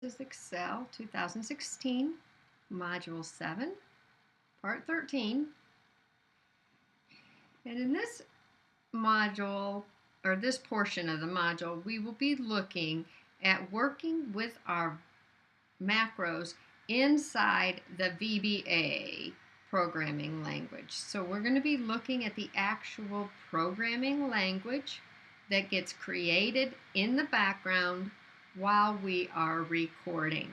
This is Excel 2016, Module 7, Part 13. And in this module, or this portion of the module, we will be looking at working with our macros inside the VBA programming language. So we're going to be looking at the actual programming language that gets created in the background while we are recording.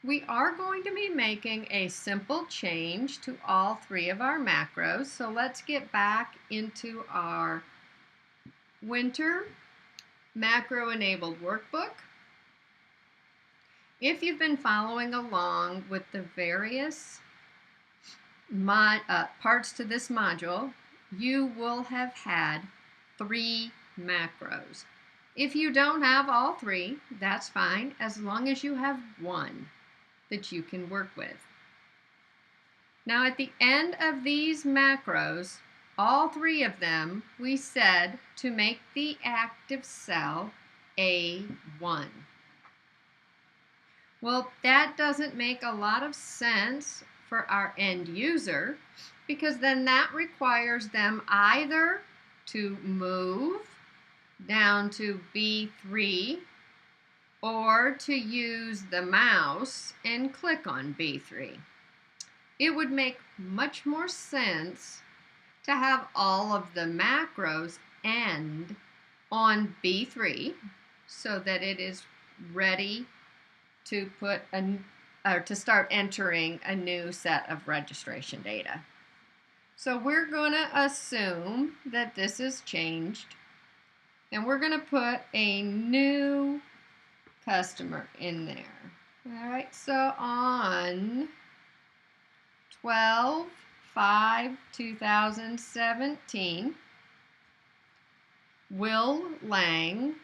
We are going to be making a simple change to all three of our macros. So let's get back into our winter macro enabled workbook. If you've been following along with the various parts to this module, you will have had 3 macros. If you don't have all 3, that's fine, as long as you have 1 that you can work with. Now at the end of these macros, all 3 of them, we said to make the active cell A1. Well, that doesn't make a lot of sense for our end user, because then that requires them either to move down to B3 or to use the mouse and click on B3. It would make much more sense to have all of the macros end on B3 so that it is ready to to start entering a new set of registration data. So we're going to assume that this is changed, and we're going to put a new customer in there. All right, so on 12/5/2017, Will Lang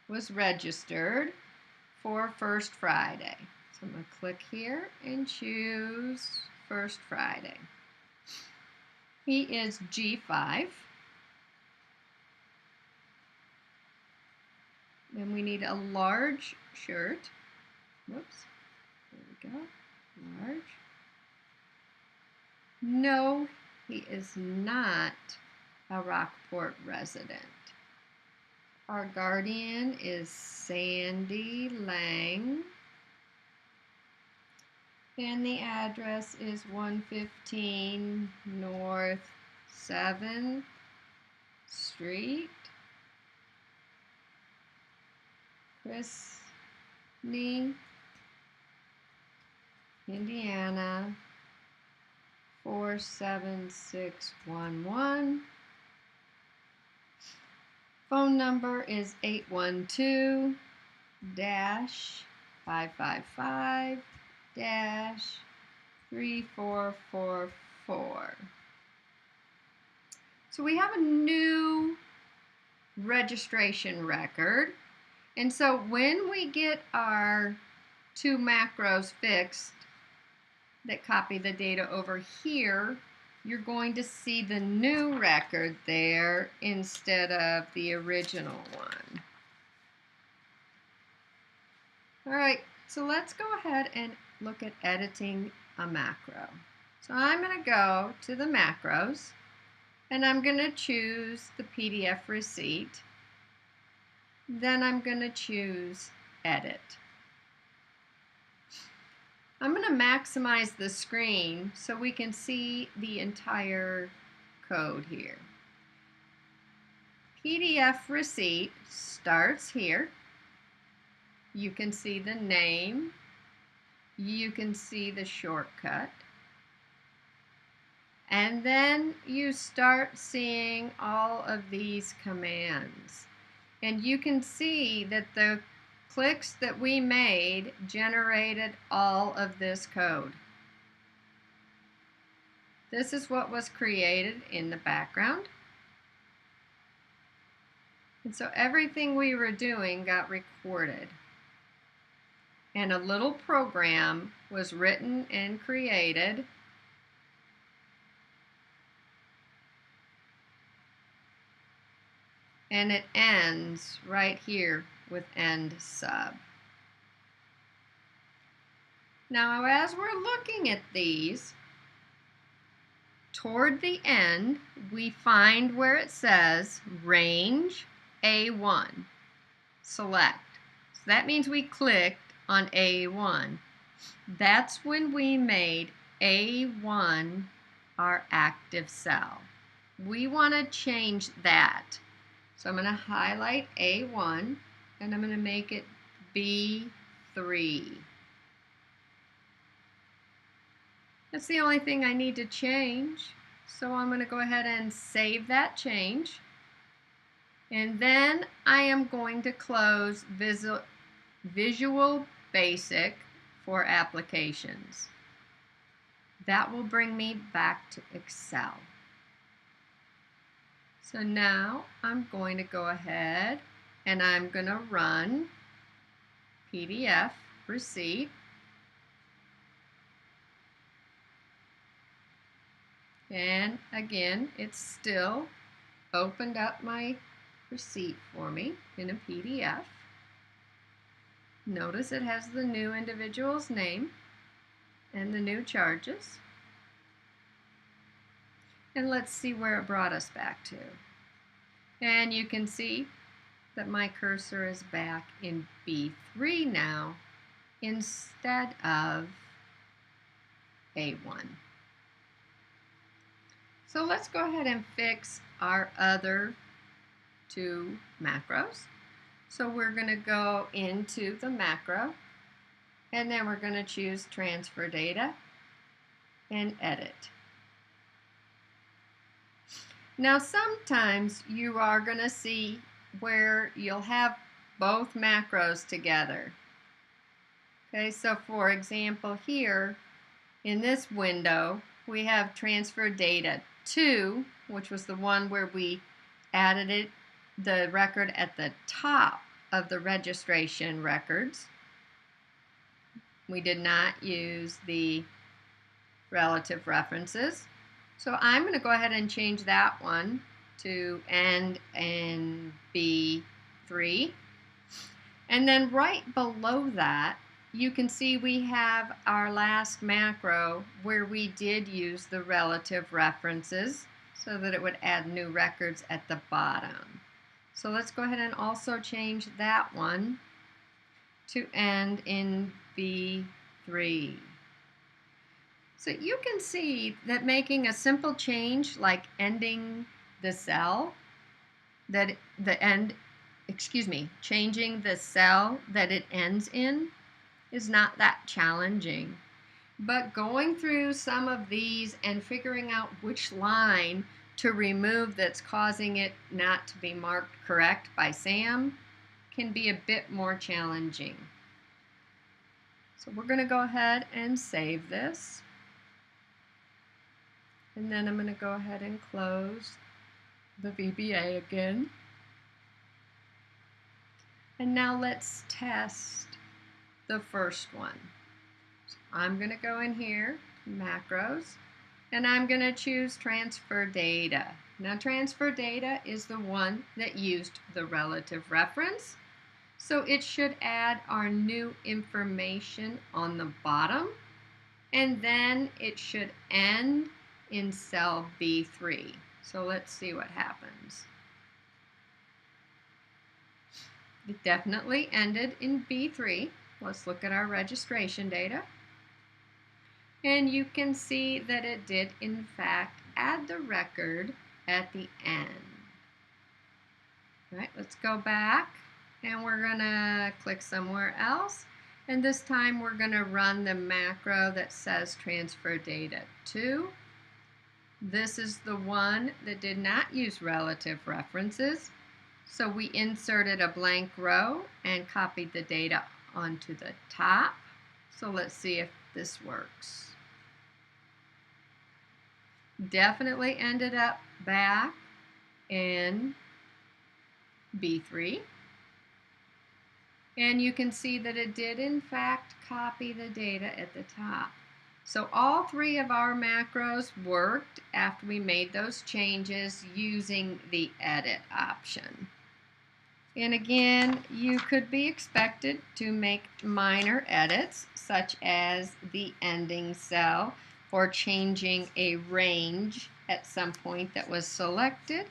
was registered for First Friday. So I'm going to click here and choose First Friday. He is G5. And we need a large shirt. Whoops. There we go. Large. No, he is not a Rockport resident. Our guardian is Sandy Lang. And the address is 115 North 7th Street. Chrisney, Indiana 47611. Phone number is 812-555-3444. So we have a new registration record. And so when we get our 2 macros fixed that copy the data over here, you're going to see the new record there instead of the original one. All right, so let's go ahead and look at editing a macro. So I'm going to go to the macros, and I'm going to choose the PDF receipt. Then I'm going to choose Edit. I'm going to maximize the screen so we can see the entire code here. PDF receipt starts here. You can see the name. You can see the shortcut. And then you start seeing all of these commands. And you can see that the clicks that we made generated all of this code. This is what was created in the background. And so everything we were doing got recorded. And a little program was written and created and it ends right here with end sub. Now, as we're looking at these, toward the end, we find where it says range A1, select. So that means we clicked on A1. That's when we made A1 our active cell. We want to change that. So I'm going to highlight A1 and I'm going to make it B3. That's the only thing I need to change. So I'm going to go ahead and save that change. And then I am going to close Visual Basic for applications. That will bring me back to Excel. So now I'm going to go ahead and I'm going to run PDF receipt. And again, it's still opened up my receipt for me in a PDF. Notice it has the new individual's name and the new charges. And let's see where it brought us back to. And you can see that my cursor is back in B3 now instead of A1. So let's go ahead and fix our other two macros. So we're going to go into the macro and then we're going to choose transfer data and edit. Now sometimes you are going to see where you'll have both macros together. Okay, so for example here in this window we have transfer data 2, which was the one where we added the record at the top of the registration records. We did not use the relative references. So I'm going to go ahead and change that one to end in B3. And then right below that, you can see we have our last macro where we did use the relative references so that it would add new records at the bottom. So let's go ahead and also change that one to end in B3. So you can see that making a simple change like ending the cell, changing the cell that it ends in is not that challenging. But going through some of these and figuring out which line to remove that's causing it not to be marked correct by Sam can be a bit more challenging. So we're going to go ahead and save this. And then I'm going to go ahead and close the VBA again. And now let's test the first one. So I'm going to go in here, macros, and I'm going to choose transfer data. Now transfer data is the one that used the relative reference. So it should add our new information on the bottom, and then it should end in cell B3. So let's see what happens. It definitely ended in B3. Let's look at our registration data. And you can see that it did in fact add the record at the end. All right, let's go back and we're going to click somewhere else. And this time we're going to run the macro that says transfer data 2. This is the one that did not use relative references. So we inserted a blank row and copied the data onto the top. So let's see if this works. Definitely ended up back in B3. And you can see that it did in fact copy the data at the top. So all three of our macros worked after we made those changes using the edit option. And again, you could be expected to make minor edits. such as the ending cell or changing a range at some point that was selected.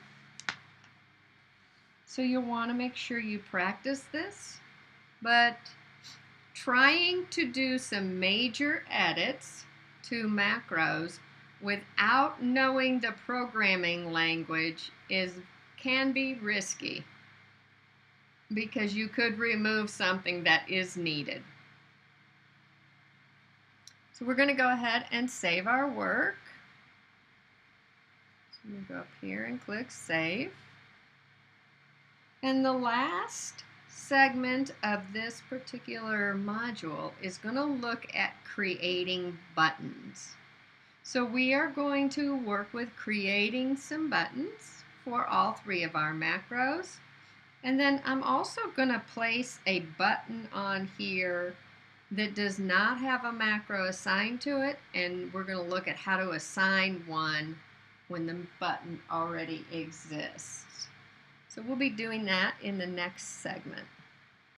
So you'll want to make sure you practice this, but trying to do some major edits to macros without knowing the programming language can be risky because you could remove something that is needed. So we're going to go ahead and save our work. So I'm going to go up here and click Save. And the last segment of this particular module is going to look at creating buttons. So we are going to work with creating some buttons for all three of our macros. And then I'm also going to place a button on here that does not have a macro assigned to it, and we're going to look at how to assign one when the button already exists. So we'll be doing that in the next segment.